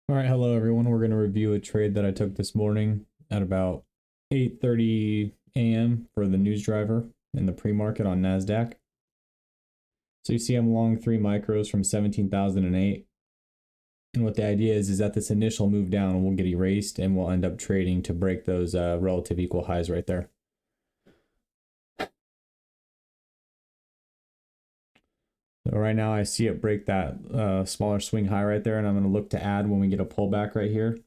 All right, hello everyone. We're going to review a trade that I took this morning at about 8:30 a.m. for the news driver in the pre-market on NASDAQ. So you see I'm long 3 micros from 17,008. And what the idea is that this initial move down will get erased and we'll end up trading to break those relative equal highs right there. So right now I see it break that smaller swing high right there, and I'm going to look to add when we get a pullback right here.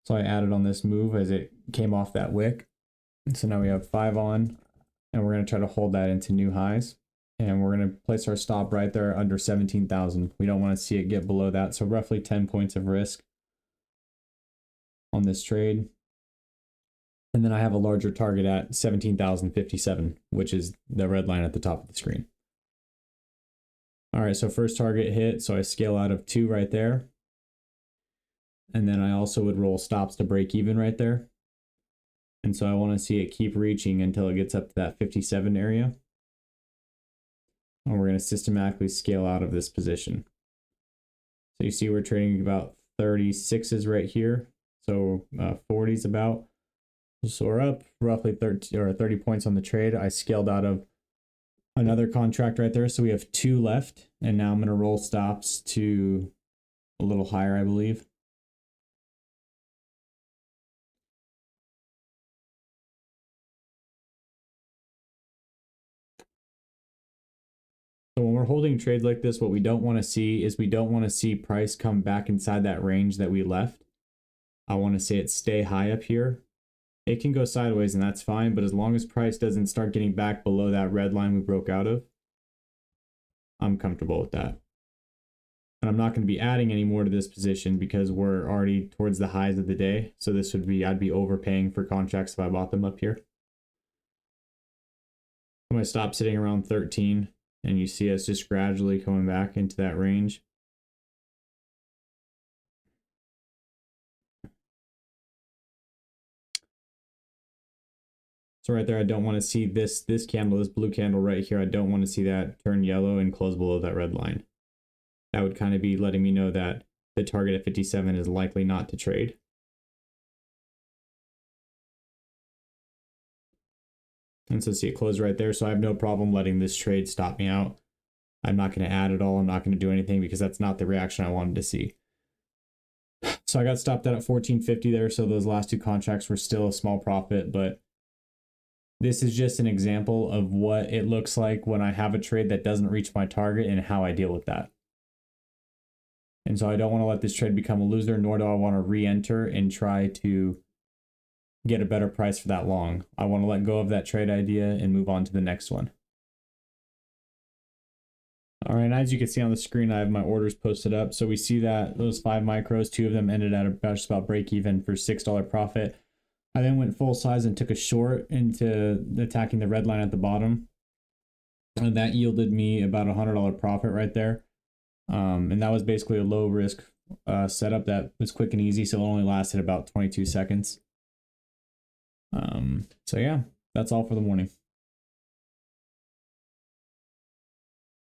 So I added on this move as it came off that wick. So now we have 5 on, and we're going to try to hold that into new highs. And we're going to place our stop right there under 17,000. We don't want to see it get below that. So roughly 10 points of risk on this trade. And then I have a larger target at 17,057, which is the red line at the top of the screen. All right, so first target hit. So I scale out of 2 right there. And then I also would roll stops to break even right there. And so I want to see it keep reaching until it gets up to that 57 area. And we're going to systematically scale out of this position. So you see we're trading about 36s right here. So 40s about. So we're up roughly 30 points on the trade. I scaled out of another contract right there. So we have 2 left. And now I'm going to roll stops to a little higher, I believe. So when we're holding trades like this, what we don't want to see is we don't want to see price come back inside that range that we left. I want to see it stay high up here. It can go sideways and that's fine, but as long as price doesn't start getting back below that red line we broke out of, I'm comfortable with that. And I'm not going to be adding any more to this position because we're already towards the highs of the day. So this would be, I'd be overpaying for contracts if I bought them up here. I'm going to stop sitting around 13. And you see us just gradually coming back into that range. So right there, I don't want to see this candle, this blue candle right here. I don't want to see that turn yellow and close below that red line. That would kind of be letting me know that the target at 57 is likely not to trade. And so see it close right there. So I have no problem letting this trade stop me out. I'm not going to add at all. I'm not going to do anything because that's not the reaction I wanted to see. So I got stopped out at 1450 there. So those last 2 contracts were still a small profit, but this is just an example of what it looks like when I have a trade that doesn't reach my target and how I deal with that. And so I don't want to let this trade become a loser, nor do I want to re-enter and try to get a better price for that long. I want to let go of that trade idea and move on to the next one. All right, as you can see on the screen, I have my orders posted up. So we see that those 5 micros, 2 of them ended at just about break even for $6 profit. I then went full size and took a short into attacking the red line at the bottom. And that yielded me about $100 profit right there. And that was basically a low risk setup that was quick and easy. So it only lasted about 22 seconds. So yeah, that's all for the morning.